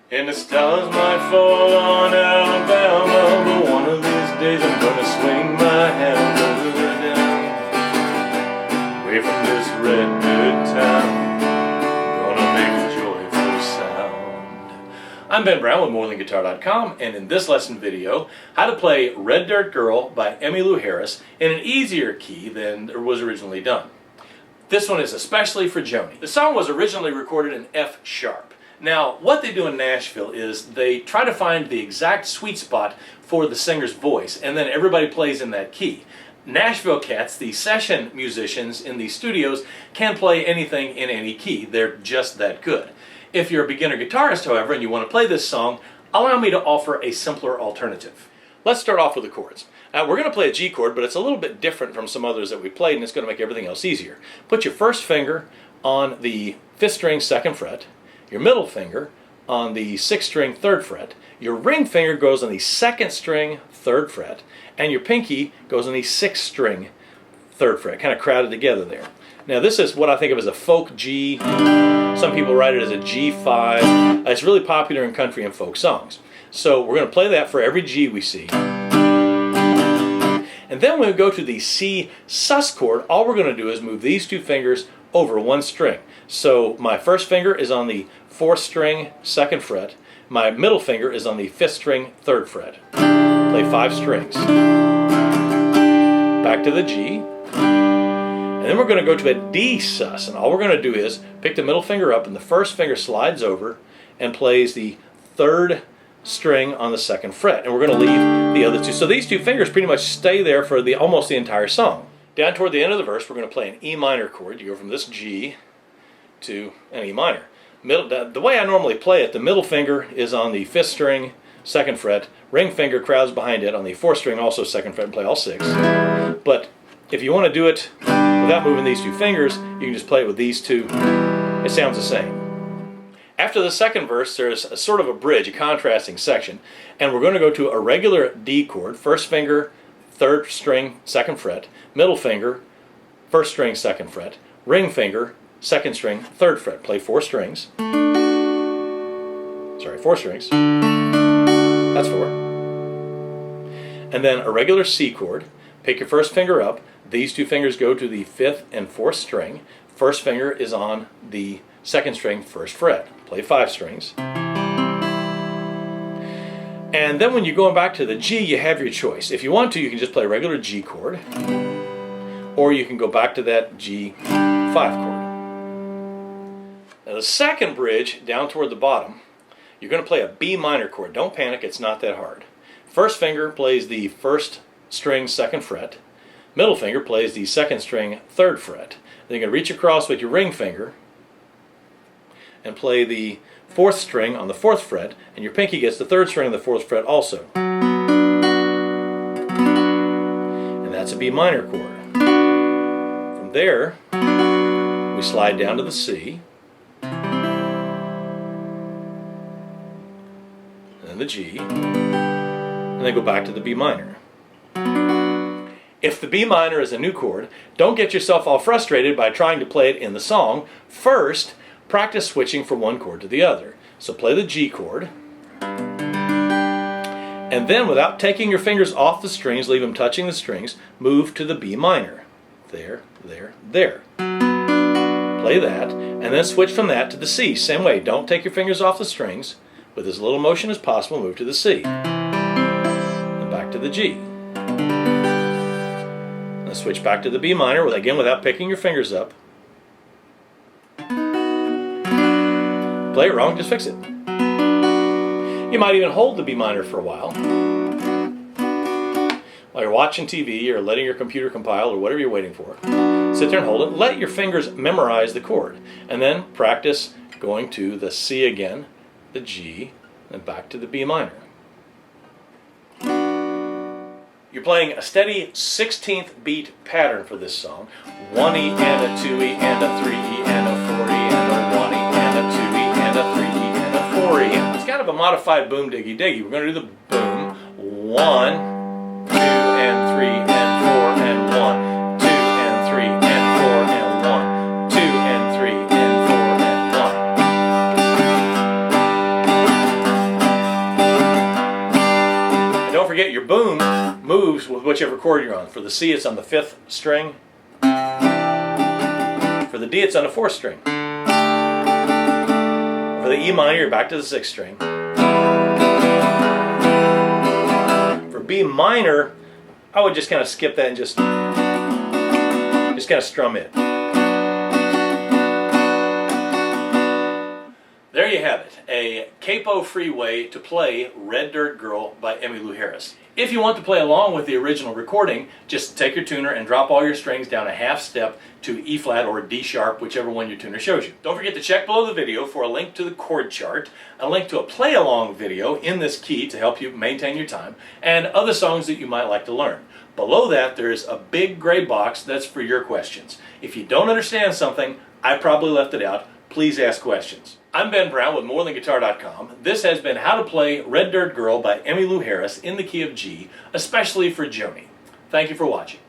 And the stars might fall on Alabama, but one of these days I'm gonna swing my hand over down, away from this red dirt town. I'm gonna make a joyful sound. I'm Ben Brown with MoreThanGuitar.com, and in this lesson video, how to play Red Dirt Girl by Emmylou Harris in an easier key than it was originally done. This one is especially for Joni. The song was originally recorded in F sharp. Now, what they do in Nashville is they try to find the exact sweet spot for the singer's voice, and then everybody plays in that key. Nashville cats, the session musicians in these studios, can play anything in any key. They're just that good. If you're a beginner guitarist, however, and you want to play this song, allow me to offer a simpler alternative. Let's start off with the chords. We're going to play a G chord, but it's a little bit different from some others that we played, and it's going to make everything else easier. Put your first finger on the 5th string 2nd fret, your middle finger on the 6th string 3rd fret, your ring finger goes on the 2nd string 3rd fret, and your pinky goes on the 6th string 3rd fret, kind of crowded together there. Now this is what I think of as a folk G. Some people write it as a G5. It's really popular in country and folk songs. So we're going to play that for every G we see. And then when we go to the C sus chord, all we're going to do is move these two fingers over one string. So my first finger is on the 4th string 2nd fret. My middle finger is on the 5th string 3rd fret. Play 5 strings. Back to the G. And then we're going to go to a D sus. And all we're going to do is pick the middle finger up, and the first finger slides over and plays the 3rd string on the 2nd fret. And we're going to leave the other two. So these two fingers pretty much stay there for almost the entire song. Down toward the end of the verse, we're going to play an E minor chord. You go from this G to an E minor. The way I normally play it, the middle finger is on the 5th string 2nd fret. Ring finger crowds behind it on the 4th string, also 2nd fret, and play all 6. But if you want to do it without moving these two fingers, you can just play it with these two. It sounds the same. After the second verse, there's a sort of a bridge, a contrasting section, and we're going to go to a regular D chord. First finger, 3rd string, 2nd fret. Middle finger, 1st string, 2nd fret. Ring finger, 2nd string, 3rd fret. Play 4 strings. Sorry, 4 strings. That's 4. And then a regular C chord. Pick your first finger up. These two fingers go to the 5th and 4th string. First finger is on the 2nd string, 1st fret. Play 5 strings. And then when you're going back to the G, you have your choice. If you want to, you can just play a regular G chord, or you can go back to that G5 chord. Now the second bridge, down toward the bottom, you're going to play a B minor chord. Don't panic, it's not that hard. First finger plays the 1st string 2nd fret. Middle finger plays the 2nd string 3rd fret. Then you're going to reach across with your ring finger and play the 4th string on the 4th fret, and your pinky gets the 3rd string on the 4th fret also. And that's a B minor chord. From there, we slide down to the C, and then the G, and then go back to the B minor. If the B minor is a new chord, don't get yourself all frustrated by trying to play it in the song. First, practice switching from one chord to the other. So play the G chord, and then without taking your fingers off the strings, leave them touching the strings, move to the B minor. There, there, there. Play that, and then switch from that to the C. Same way, don't take your fingers off the strings. With as little motion as possible, move to the C. And back to the G. And switch back to the B minor, again without picking your fingers up. Play it wrong, just fix it. You might even hold the B minor for a while you're watching TV or letting your computer compile or whatever you're waiting for. Sit there and hold it. Let your fingers memorize the chord, and then practice going to the C again, the G, and back to the B minor. You're playing a steady 16th beat pattern for this song. 1E and a 2E and a 3E and a 4E and a 1E and a 2E and a 3E and a 4E. It's kind of a modified boom diggy diggy. We're going to do the boom. 1, 2 and 3 and 4 and 1. 2 and 3 and 4 and 1. 2 and 3 and 4 and 1. forget your boom moves with whichever chord you're on. For the C, it's on the 5th string. For the D, it's on the 4th string. For the E minor, you're back to the 6th string. For B minor, I would just kind of skip that and just kind of strum it. There you have it, a capo-free way to play Red Dirt Girl by Emmylou Harris. If you want to play along with the original recording, just take your tuner and drop all your strings down a half step to E flat or D sharp, whichever one your tuner shows you. Don't forget to check below the video for a link to the chord chart, a link to a play-along video in this key to help you maintain your time, and other songs that you might like to learn. Below that, there's a big gray box that's for your questions. If you don't understand something, I probably left it out. Please ask questions. I'm Ben Brown with MoreThanGuitar.com. This has been How to Play Red Dirt Girl by Emmylou Harris in the key of G, especially for Joni. Thank you for watching.